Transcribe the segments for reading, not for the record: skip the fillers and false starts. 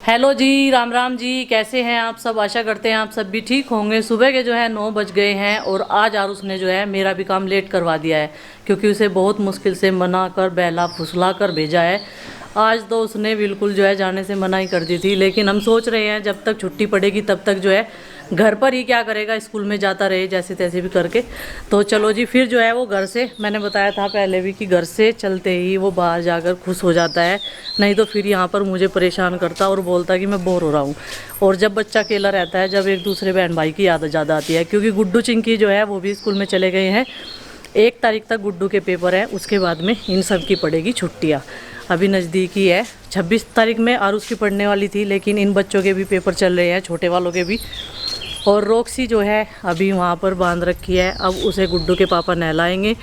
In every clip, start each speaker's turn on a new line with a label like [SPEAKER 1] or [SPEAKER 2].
[SPEAKER 1] Hello जी, राम राम जी। कैसे हैं आप सब? आशा करते हैं आप सब भी ठीक होंगे। सुबह के जो है 9 बज गए हैं और आज आरुष ने जो है मेरा भी काम लेट करवा दिया है, क्योंकि उसे बहुत मुश्किल से मना कर बहला फुसला कर भेजा है। आज तो उसने बिल्कुल जो है जाने से मना ही कर दी थी, लेकिन हम सोच रहे हैं जब तक छुट्टी पड़ेगी तब तक जो है घर पर ही क्या करेगा, स्कूल में जाता रहे जैसे तैसे भी करके। तो चलो जी, फिर जो है वो घर से, मैंने बताया था पहले भी कि घर से चलते ही वो बाहर जाकर खुश हो जाता है, नहीं तो फिर यहाँ पर मुझे परेशान करता और बोलता कि मैं बोर हो रहा हूँ। और जब बच्चा अकेला रहता है, जब एक दूसरे बहन भाई की याद ज़्यादा आती है, क्योंकि गुड्डू चिंकी जो है वो भी स्कूल में चले गए हैं। 1 तारीख तक गुड्डू के पेपर हैं, उसके बाद में इन सब की पड़ेगी छुट्टियाँ। अभी नज़दीकी है, 26 तारीख में आरुष की पढ़ने वाली थी, लेकिन इन बच्चों के भी पेपर चल रहे हैं, छोटे वालों के भी। और रोक्सी जो है अभी वहाँ पर बांध रखी है, अब उसे गुड्डू के पापा नहलाएंगे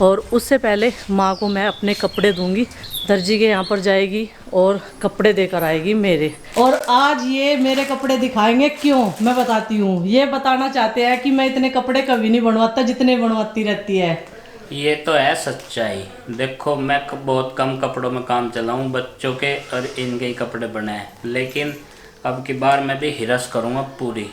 [SPEAKER 1] और उससे पहले माँ को मैं अपने कपड़े दूंगी। दर्जी के यहाँ पर जाएगी और कपड़े देकर आएगी मेरे। और आज ये मेरे कपड़े दिखाएंगे, क्यों मैं बताती हूँ। ये बताना चाहते हैं कि मैं इतने कपड़े कभी नहीं बनवाता जितने बनवाती रहती है।
[SPEAKER 2] ये तो है सच्चाई। देखो, मैं बहुत कम कपड़ों में काम चलाऊँ, बच्चों के और इनके ही कपड़े बनाए, लेकिन अब की बार मैं भी हिरस करूँगा, पूरी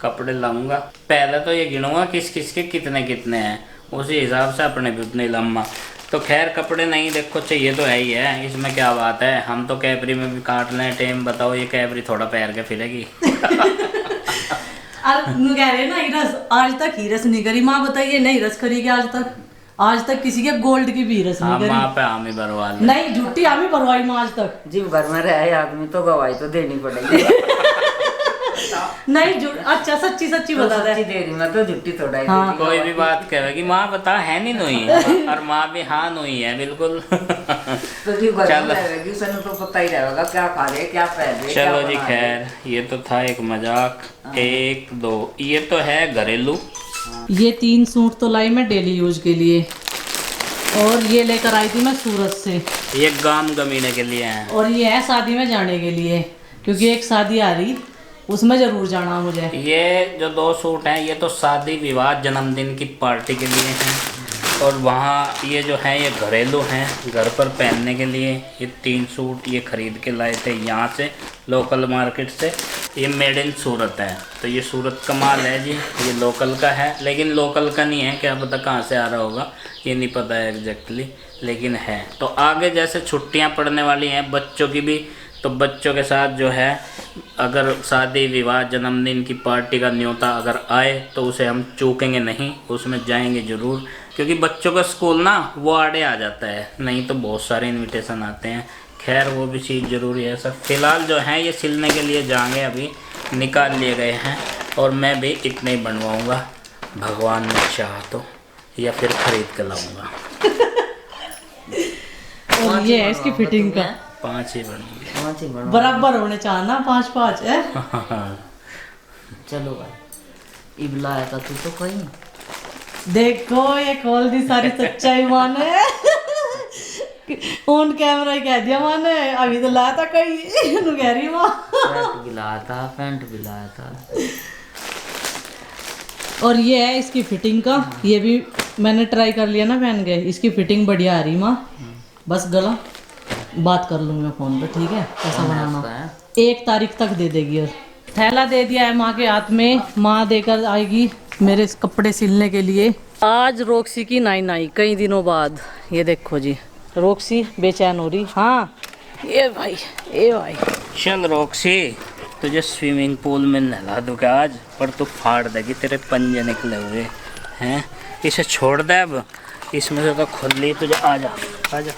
[SPEAKER 2] कपड़े लाऊंगा। पहले तो ये गिनूंगा किस किस के कितने कितने हैं, उसी हिसाब से अपने भी उतने लम्बा। तो खैर, कपड़े नहीं देखो चाहिए तो है ही है, इसमें क्या बात है। हम तो कैबरी में भी काट लें टाइम। बताओ, ये कैबरी थोड़ा पैर के फिरेगी।
[SPEAKER 1] कह रहे ना हिरस, आज तक हिरस नहीं करी। माँ बताइए, नहीं हिरस करी आज तक किसी के गोल्ड की भी हिरस नहीं करी।
[SPEAKER 2] माँ पे हामी भरवा ले।
[SPEAKER 1] नहीं, झूठी हामी भरवाई माँ आज तक।
[SPEAKER 3] जी, घर में रहे आदमी तो गवाही तो देनी पड़ेगी।
[SPEAKER 1] नहीं, अच्छा सच्ची सच्ची बता दे।
[SPEAKER 3] दे रही मैं तो झूठी थोड़ा ही।
[SPEAKER 1] हाँ।
[SPEAKER 2] कोई भी बात कहेगी माँ बता है नहीं नोई, और माँ भी हाँ नोई है बिल्कुल।
[SPEAKER 3] तो जी घर में रहेगी, उसने तो पता ही रहेगा क्या खा रहे क्या पहन रहे।
[SPEAKER 2] चलो जी, खैर ये तो था एक मजाक। 1 2 ये तो है घरेलू।
[SPEAKER 1] ये 3 सूट तो लाई मैं डेली यूज के लिए, और ये लेकर आई थी मैं सूरत से।
[SPEAKER 2] ये गाम गमीने के लिए है,
[SPEAKER 1] और ये है शादी में जाने के लिए, क्योंकि एक शादी आ रही, उसमें जरूर जाना मुझे।
[SPEAKER 2] ये जो 2 सूट हैं ये तो शादी विवाह जन्मदिन की पार्टी के लिए हैं, और वहाँ ये जो है ये घरेलू हैं, घर पर पहनने के लिए। ये 3 सूट ये ख़रीद के लाए थे यहाँ से, लोकल मार्केट से। ये मेड इन सूरत है, तो ये सूरत का माल है जी, ये लोकल का है, लेकिन लोकल का नहीं है, क्या पता कहाँ से आ रहा होगा, ये नहीं पता है एग्जैक्टली, लेकिन है। तो आगे जैसे छुट्टियाँ पड़ने वाली हैं बच्चों की भी, तो बच्चों के साथ जो है अगर शादी विवाह जन्मदिन की पार्टी का न्योता अगर आए तो उसे हम चूकेंगे नहीं, उसमें जाएंगे ज़रूर, क्योंकि बच्चों का स्कूल ना वो आड़े आ जाता है, नहीं तो बहुत सारे इनविटेशन आते हैं। खैर वो भी चीज़ ज़रूरी है सब। फिलहाल जो है ये सिलने के लिए जाएंगे, अभी निकाल लिए गए हैं, और मैं भी इतने ही बनवाऊँगा, भगवान ने चाहा तो, या फिर ख़रीद कर लाऊँगा।
[SPEAKER 1] और ये है इसकी फिटिंग का।
[SPEAKER 2] 5 ही बनेंगे,
[SPEAKER 1] बराबर होने चाहना, 5-5 है।
[SPEAKER 3] चलो भाई, इबला आया था तू तो कहीं।
[SPEAKER 1] देखो ये खोल दी सारी सच्चाई माने। ऑन कैमरा ही कह दिया माने, अभी तो लाया था कहीं। कह रही माँ
[SPEAKER 3] पैंट भी लाया था, पैंट भी लाया था।
[SPEAKER 1] और ये है इसकी फिटिंग का, ये भी मैंने ट्राई कर लिया ना पहन के, इसकी फिटिंग बढ़िया आ रही माँ। बस गला बात कर लूँ मैं फ़ोन पे, ठीक है कैसा बनाना। 1 तारीख तक दे देगी। और थैला दे दिया है माँ के हाथ में, माँ देकर आएगी मेरे कपड़े सिलने के लिए। आज रोक्सी की नाई कई दिनों बाद। ये देखो जी, रोक्सी बेचैन हो रही। हाँ ये भाई, ये भाई।
[SPEAKER 2] चल रोक्सी, तुझे स्विमिंग पूल में नहला दूँगा आज, पर तू फाड़ देगी, तेरे पंजे निकले हुए हैं। इसे छोड़ दे अब, इसमें से तो खुल ली तुझे। आजा आजा।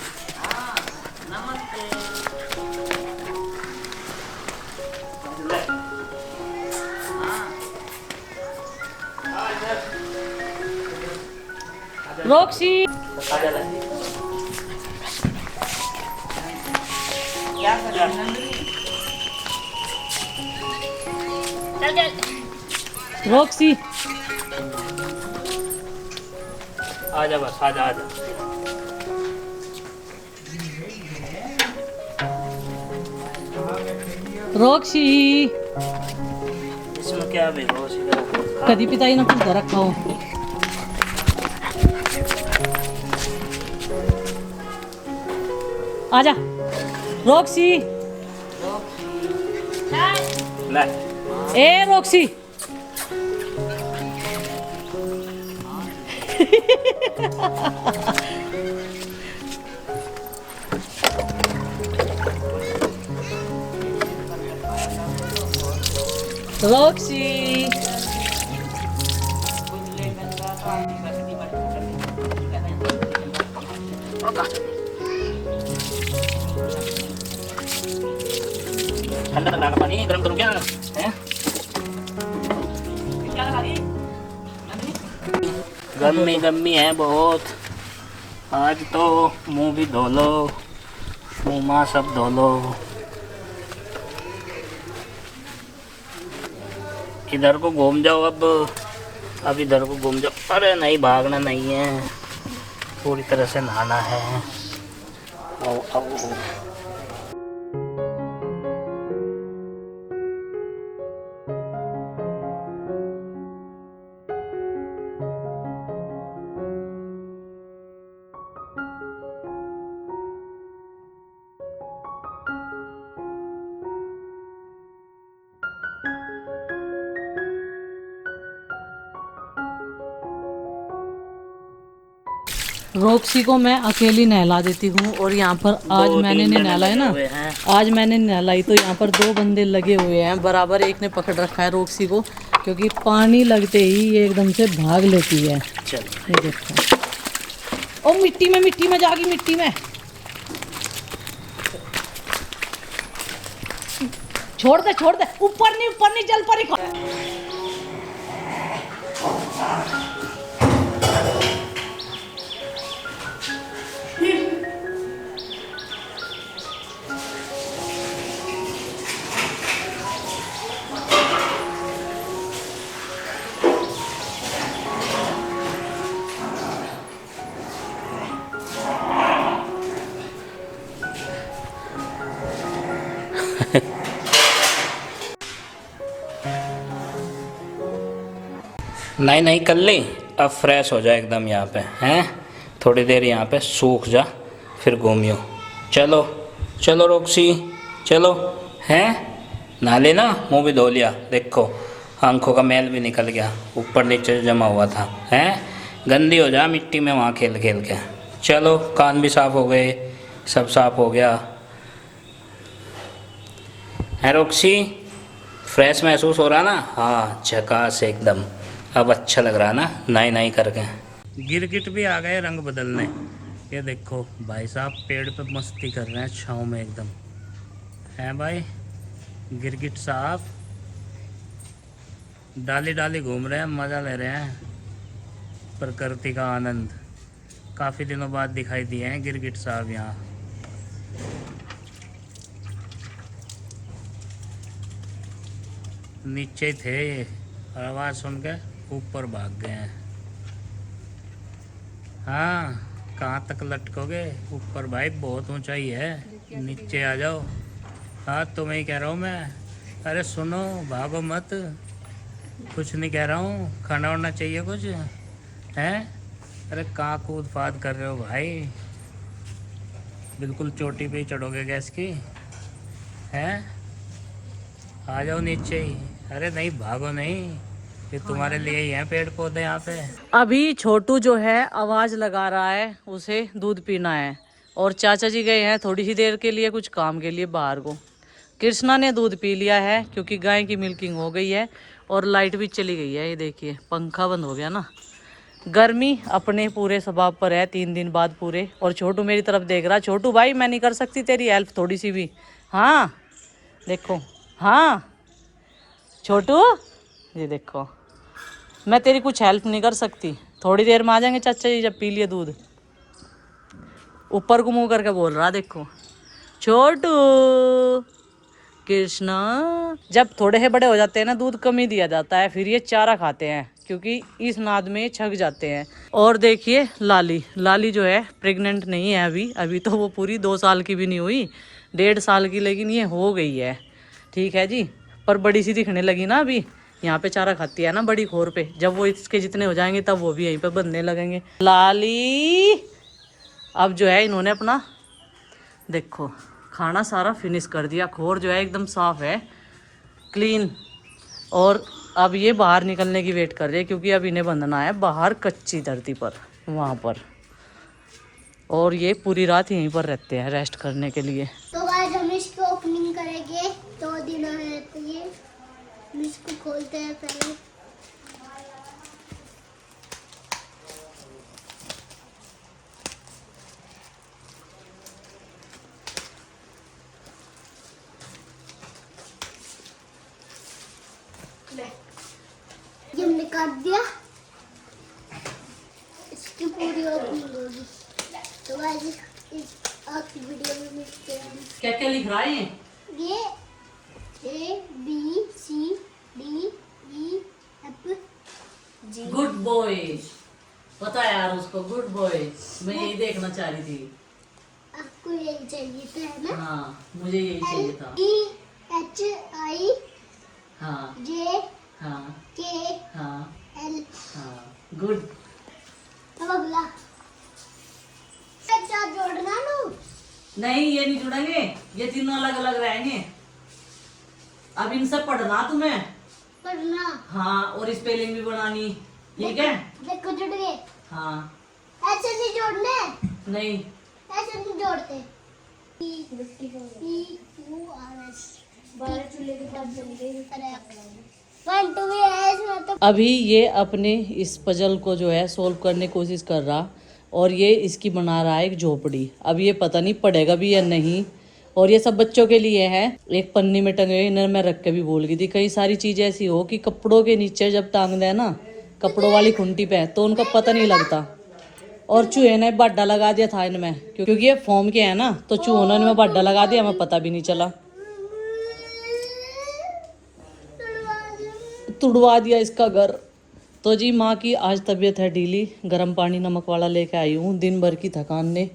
[SPEAKER 1] रोक्सी रोक्सी
[SPEAKER 2] आजा, बस आजा आजा।
[SPEAKER 1] रोक्सी
[SPEAKER 2] इसमें क्या भिगो
[SPEAKER 1] कदी पिताई ना कुछ रखा हो। आजा रोक्सी।
[SPEAKER 2] ले
[SPEAKER 1] ए रोक्सी रोक्सी
[SPEAKER 2] ठंडा ठंडा का पानी गरम करूँ क्या है? गम्मी गम्मी है बहुत। आज तो मुंह भी धो लो, मुंह माँ सब धो लो। इधर को घूम जाओ अब इधर को घूम जाओ। अरे नहीं, भागना नहीं है, पूरी तरह से नहाना है। आओ आओ।
[SPEAKER 1] रोक्सी को मैं अकेली नहला देती हूँ और यहाँ पर आज मैंने नहीं नहला है ना, आज मैंने नहलाई तो यहाँ पर 2 बंदे लगे हुए हैं बराबर। एक ने पकड़ रखा है रोक्सी को, क्योंकि पानी लगते ही ये एकदम से भाग लेती है।
[SPEAKER 2] चल
[SPEAKER 1] ये देखो, ओ मिट्टी में जागी, मिट्टी में छोड़ दे, ऊपर नहीं जल पर ही।
[SPEAKER 2] नहीं नहीं कर ली। अब फ्रेश हो जा एकदम यहाँ पे हैं, थोड़ी देर यहाँ पे सूख जा, फिर घूमियो। चलो चलो रोक्सी चलो, हैं नहा लेना, मुँह भी धो लिया, देखो आंखों का मैल भी निकल गया, ऊपर नीचे जमा हुआ था। हैं गंदी हो जा मिट्टी में वहाँ खेल खेल के। चलो कान भी साफ़ हो गए, सब साफ़ हो गया है। रोक्सी फ्रेश महसूस हो रहा ना? हाँ झकास एकदम, अब अच्छा लग रहा ना नाई नाई करके। गिरगिट भी आ गए रंग बदलने। ये देखो भाई साहब पेड़ पे मस्ती कर रहे हैं छाँव में एकदम, हैं भाई गिरगिट साहब डाली डाली घूम रहे हैं, मज़ा ले रहे हैं प्रकृति का आनंद। काफ़ी दिनों बाद दिखाई दिए हैं गिरगिट साहब यहाँ। नीचे ही थे ये, आवाज़ सुन के ऊपर भाग गए हैं। हाँ कहाँ तक लटकोगे ऊपर भाई, बहुत ऊंचाई है, नीचे आ जाओ। हाँ तुम्हें ही कह रहा हूँ मैं। अरे सुनो भागो मत, कुछ नहीं कह रहा हूँ, खाना वाना चाहिए कुछ हैं? अरे कहाँ कूद फाद कर रहे हो भाई, बिल्कुल चोटी पे ही चढ़ोगे गैस की हैं? आ जाओ नीचे ही। अरे नहीं भागो नहीं, ये तुम्हारे लिए ही हैं पेड़ पौधे यहाँ पे। अभी छोटू जो है आवाज लगा रहा है, उसे दूध पीना है, और चाचा जी गए हैं थोड़ी सी देर के लिए कुछ काम के लिए बाहर को। कृष्णा ने दूध पी लिया है क्योंकि गाय की मिल्किंग हो गई है, और लाइट भी चली गई है। ये देखिए पंखा बंद हो गया ना। गर्मी अपने पूरे स्वभाव पर है 3 दिन बाद पूरे। और छोटू मेरी तरफ देख रहा। छोटू भाई मैं नहीं कर सकती तेरी हेल्प थोड़ी सी भी? हाँ देखो, हाँ छोटू ये देखो, मैं तेरी कुछ हेल्प नहीं कर सकती। थोड़ी देर में आ जाएंगे चाचा जी जब पी लिए दूध। ऊपर को मुंह करके बोल रहा देखो छोटू। कृष्णा जब थोड़े से बड़े हो जाते हैं ना, दूध कम ही दिया जाता है, फिर ये चारा खाते हैं क्योंकि इस नाद में छक जाते हैं। और देखिए लाली जो है प्रेग्नेंट नहीं है अभी तो वो पूरी 2 साल की भी नहीं हुई, 1.5 साल की, लेकिन ये हो गई है ठीक है जी। पर बड़ी सी दिखने लगी ना अभी, यहाँ पे चारा खाती है ना बड़ी खोर पे, जब वो इसके जितने हो जाएंगे तब वो भी यहीं पे बनने लगेंगे। लाली अब जो है इन्होंने अपना देखो खाना सारा फिनिश कर दिया, खोर जो है एकदम साफ है,
[SPEAKER 1] क्लीन। और अब ये बाहर निकलने की वेट कर रही है क्योंकि अब इन्हें बंधना है बाहर कच्ची धरती पर, वहाँ पर। और ये पूरी रात यहीं पर रहते हैं रेस्ट करने के लिए।
[SPEAKER 4] तो आज हम इसकी ओपनिंग करेंगे। 2 दिन है तो ये हम इसको खोलते हैं पहले। ये हमने काट दिया, इसकी पूरी ओपनिंग होगी। तो आज इस आपकी वीडियो में मिलते हैं।
[SPEAKER 1] क्या क्या लिख रहा है
[SPEAKER 4] ये ABCDEF G।
[SPEAKER 1] Good boy. पता है यार उसको, गुड बॉय। मैं यही देखना चाह रही थी।
[SPEAKER 4] आपको यही चाहिए था, है ना?
[SPEAKER 1] हाँ, मुझे यही चाहिए था।
[SPEAKER 4] EHI
[SPEAKER 1] हाँ
[SPEAKER 4] J
[SPEAKER 1] हाँ
[SPEAKER 4] K
[SPEAKER 1] हाँ
[SPEAKER 4] L।
[SPEAKER 1] हाँ, गुड।
[SPEAKER 4] अब अगला एक साथ जोड़ना लो।
[SPEAKER 1] नहीं, ये नहीं जुड़ेंगे, ये तीनों अलग अलग रहेंगे। अब इनसे पढ़ना तुम्हें।
[SPEAKER 4] पढ़ना।
[SPEAKER 1] हाँ, और स्पेलिंग भी बनानी, ठीक है?
[SPEAKER 4] देखो जुड़ गए।
[SPEAKER 1] हाँ।
[SPEAKER 4] ऐसे नहीं जोड़ने,
[SPEAKER 1] नहीं,
[SPEAKER 4] ऐसे नहीं जोड़ते। PQRS 12 चूल्हे के बाद बन गए। 1 2 भी है इसमें तो।
[SPEAKER 1] अभी ये अपने इस पजल को जो है सोल्व करने की कोशिश कर रहा, और ये इसकी बना रहा है एक झोपड़ी। अब ये पता नहीं पड़ेगा भी या नहीं। और ये सब बच्चों के लिए है। एक पन्नी में टंगे हुए, इन्हें मैं रख के भी भूल गई थी। कई सारी चीजें ऐसी हो कि कपड़ों के नीचे जब टांग दे ना, कपड़ों वाली खुंटी पे, तो उनका पता नहीं लगता। और चूहे ने बाडा लगा दिया था इनमें, क्योंकि ये फोम के है ना, तो चूहों ने इनमें बाडा लगा दिया, हमें पता भी नहीं चला। तुड़वा दिया इसका घर। तो जी माँ की आज तबीयत है ढीली, गर्म पानी नमक वाला लेके आई हूँ। दिन भर की थकान ने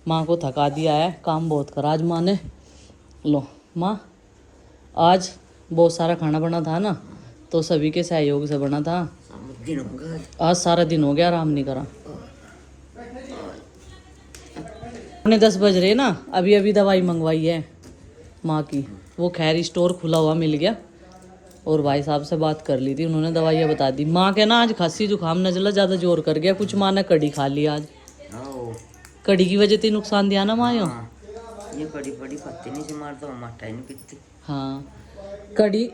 [SPEAKER 1] माँ को थका दिया है, काम बहुत करा आज माँ ने। लो माँ, आज बहुत सारा खाना बना था ना, तो सभी के सहयोग से बना था। आज सारा दिन हो गया, आराम नहीं करा। 10 बज रहे ना, अभी अभी दवाई मंगवाई है माँ की। वो खैर स्टोर खुला हुआ मिल गया, और भाई साहब से बात कर ली थी, उन्होंने दवाइयाँ बता दी। माँ के ना आज खांसी जुकाम नजला ज़्यादा जोर कर गया कुछ। माँ ने कड़ी खा ली आज, कड़ी की वजह से नुकसान दिया ना माँ।
[SPEAKER 3] ये कड़ी बड़ी पत्ती नहीं से मारता हूँ, माटा ही नहीं पीती।
[SPEAKER 1] हाँ, कड़ी